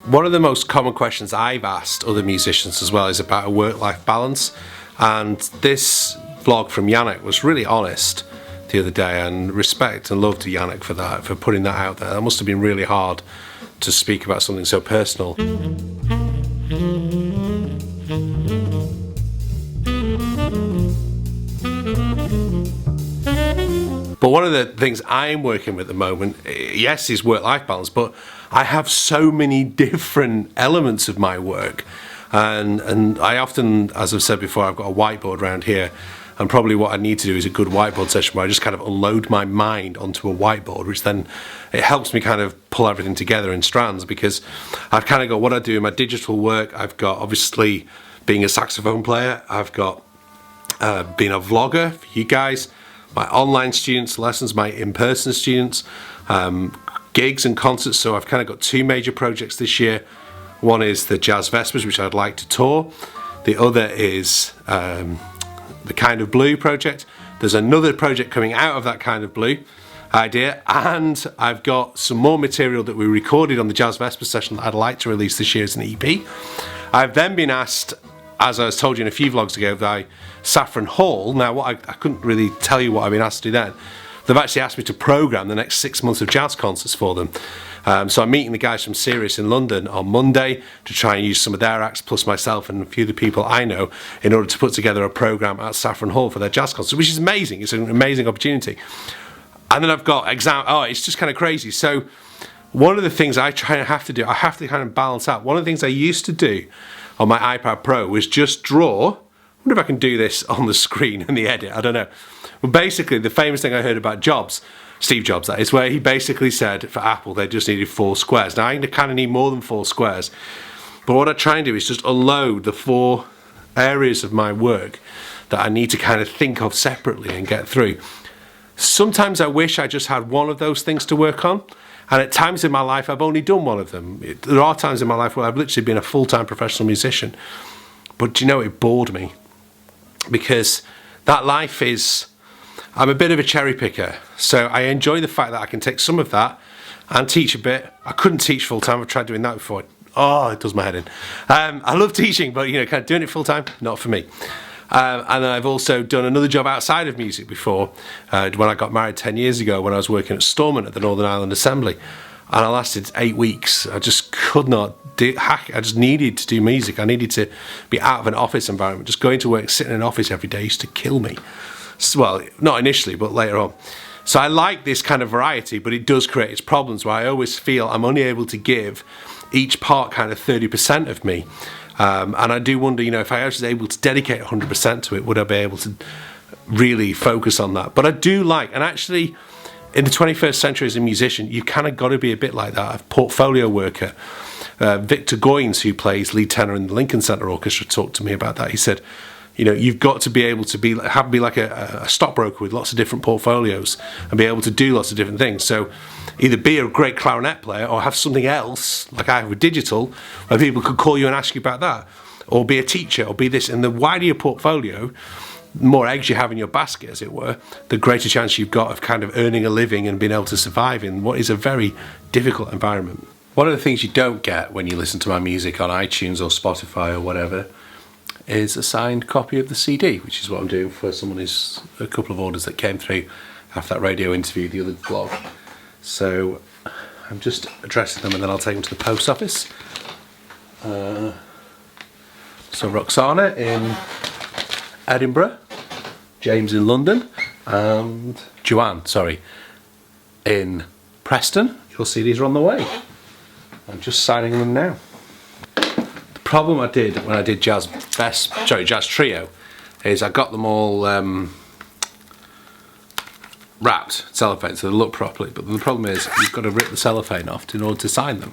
One of the most common questions I've asked other musicians as well is about a work-life balance, and this vlog from Yannick was really honest the other day, and respect and love to Yannick for that, for putting that out there. That must have been really hard to speak about something so personal. But one of the things I'm working with at the moment, yes, is work-life balance, but I have so many different elements of my work. And I often, as I've said before, I've got a whiteboard around here, and probably what I need to do is a good whiteboard session where I just kind of unload my mind onto a whiteboard, which then it helps me kind of pull everything together in strands, because I've kind of got what I do in my digital work. I've got obviously being a saxophone player, I've got being a vlogger for you guys, my online students, lessons, my in-person students, gigs and concerts. So I've kind of got two major projects this year. One is the Jazz Vespers, which I'd like to tour. The other is the Kind of Blue project. There's another project coming out of that Kind of Blue idea, and I've got some more material that we recorded on the Jazz Vespers session that I'd like to release this year as an EP. I've then been asked, as I was told you in a few vlogs ago, by Saffron Hall. Now, what I couldn't really tell you what I've been asked to do then. They've actually asked me to programme the next 6 months of jazz concerts for them. So I'm meeting the guys from Sirius in London on Monday to try and use some of their acts, plus myself and a few of the people I know, in order to put together a programme at Saffron Hall for their jazz concert, which is amazing. It's an amazing opportunity. And then I've got it's just kind of crazy. So one of the things I have to kind of balance out. One of the things I used to do on my iPad Pro was just draw. I wonder if I can do this on the screen in the edit, I don't know. Well, basically, the famous thing I heard about Jobs, Steve Jobs that is, where he basically said for Apple they just needed 4 squares. Now I kind of need more than 4 squares, but what I try and do is just unload the 4 areas of my work that I need to kind of think of separately and get through. Sometimes I wish I just had one of those things to work on, and at times in my life I've only done one of them. There are times in my life where I've literally been a full-time professional musician, but do you know, it bored me, because that life is, I'm a bit of a cherry picker, so I enjoy the fact that I can take some of that and teach a bit. I couldn't teach full-time. I've tried doing that before. Oh, it does my head in. I love teaching, but kind of doing it full-time, not for me. And then I've also done another job outside of music before, when I got married 10 years ago, when I was working at Stormont at the Northern Ireland Assembly, and I lasted 8 weeks. I just could not I just needed to do music. I needed to be out of an office environment. Just going to work, sitting in an office every day used to kill me. Well, not initially, but later on. So I like this kind of variety, but it does create its problems, where I always feel I'm only able to give each part kind of 30% of me. And I do wonder, if I was able to dedicate 100% to it, would I be able to really focus on that? But I do like, and actually, in the 21st century as a musician, you've kind of got to be a bit like that, a portfolio worker. Victor Goines, who plays lead tenor in the Lincoln Center Orchestra, talked to me about that. He said, you've got to be able to be like a stockbroker with lots of different portfolios and be able to do lots of different things. So either be a great clarinet player or have something else, like I have with digital, where people could call you and ask you about that, or be a teacher, or be this. And the wider your portfolio, the more eggs you have in your basket, as it were, the greater chance you've got of kind of earning a living and being able to survive in what is a very difficult environment. One of the things you don't get when you listen to my music on iTunes or Spotify or whatever is a signed copy of the CD, which is what I'm doing for someone who's a couple of orders that came through after that radio interview, the other vlog. So I'm just addressing them and then I'll take them to the post office. So Roxana in Edinburgh, James in London, and Joanne, in Preston. Your CDs are on the way. I'm just signing them now. The problem I did when I did Jazz Trio is I got them all wrapped, cellophane, so they look properly, but the problem is you've got to rip the cellophane off in order to sign them.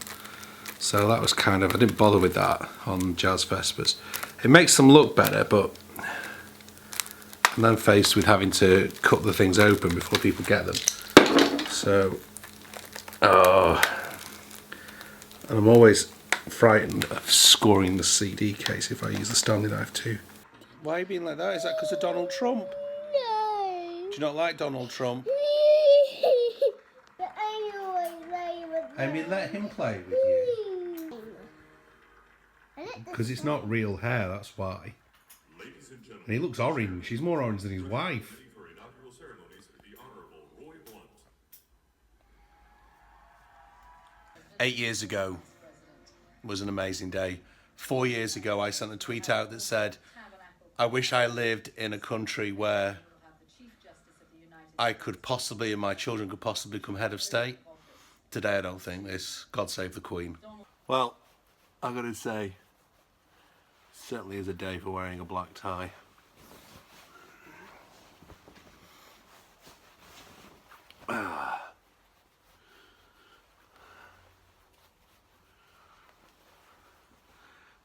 So that was I didn't bother with that on Jazz Vespers. It makes them look better, but I'm then faced with having to cut the things open before people get them. So, and I'm always frightened of scoring the CD case if I use the Stanley knife too. Why are you being like that? Is that because of Donald Trump? No. Do you not like Donald Trump? Amy, let him play with you. because it's not real hair, that's why. And he looks orange. He's more orange than his wife. 8 years ago was an amazing day. 4 years ago, I sent a tweet out that said, I wish I lived in a country where I could possibly, and my children could possibly become head of state. Today, I don't think this. God save the Queen. Well, I've got to say, certainly is a day for wearing a black tie.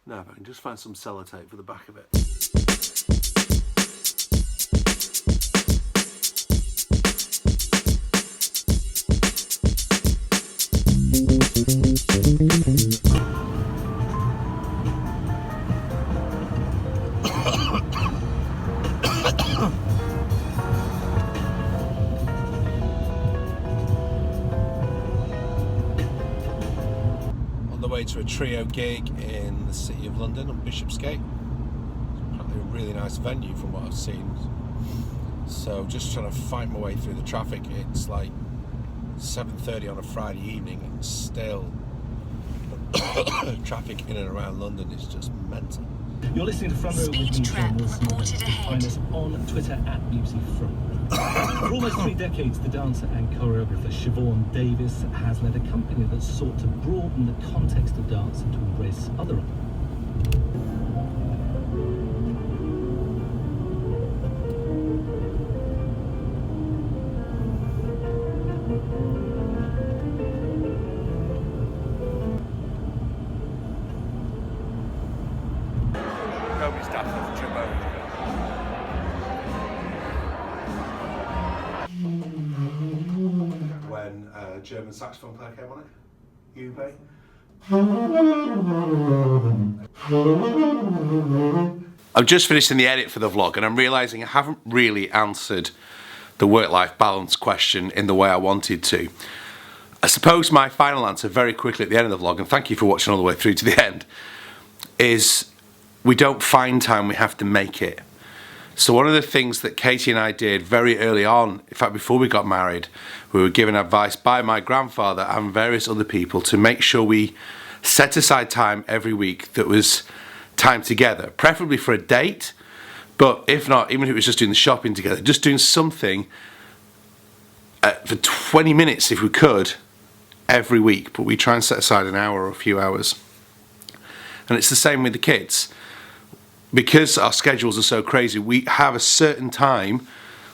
Now, if I can just find some sellotape for the back of it. On the way to a trio gig in the City of London on Bishopsgate. It's apparently a really nice venue from what I've seen. So just trying to fight my way through the traffic. It's like 7:30 on a Friday evening and still traffic in and around London is just mental. You're listening to Front Row Speed with me, trap John Wilson. reported ahead. Find us on Twitter at @MusicFront. For almost 3 decades, the dancer and choreographer Siobhan Davis has led a company that sought to broaden the context of dance and to embrace other art. Nobody's daft enough to jump over. When a German saxophone player came on it, Ube. I'm just finishing the edit for the vlog and I'm realising I haven't really answered the work-life balance question in the way I wanted to. I suppose my final answer very quickly at the end of the vlog, and thank you for watching all the way through to the end, is we don't find time, we have to make it. So one of the things that Katie and I did very early on, in fact before we got married, we were given advice by my grandfather and various other people to make sure we set aside time every week that was time together, preferably for a date, but if not, even if it was just doing the shopping together, just doing something for 20 minutes if we could every week, but we try and set aside an hour or a few hours. And it's the same with the kids. Because our schedules are so crazy, we have a certain time,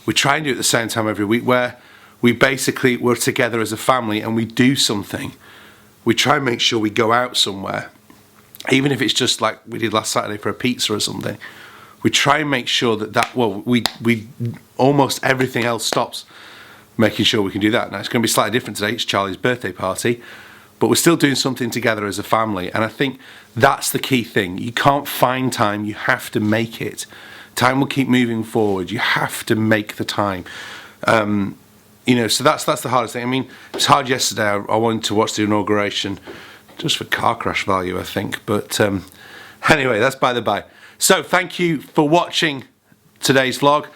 we try and do it at the same time every week, where we basically work together as a family and we do something. We try and make sure we go out somewhere, even if it's just like we did last Saturday for a pizza or something. We try and make sure that we almost everything else stops, making sure we can do that. Now it's going to be slightly different today, it's Charlie's birthday party, but we're still doing something together as a family, and I think that's the key thing. You can't find time, you have to make it. Time will keep moving forward, you have to make the time. So that's the hardest thing. I mean, it was hard yesterday. I wanted to watch the inauguration just for car crash value, I think, but anyway, that's by the by. So thank you for watching today's vlog.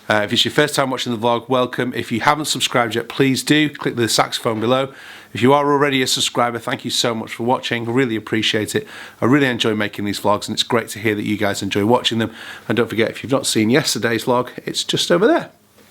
If it's your first time watching the vlog, welcome. If you haven't subscribed yet, please do. Click the saxophone below. If you are already a subscriber, thank you so much for watching. I really appreciate it. I really enjoy making these vlogs, and it's great to hear that you guys enjoy watching them. And don't forget, if you've not seen yesterday's vlog, it's just over there.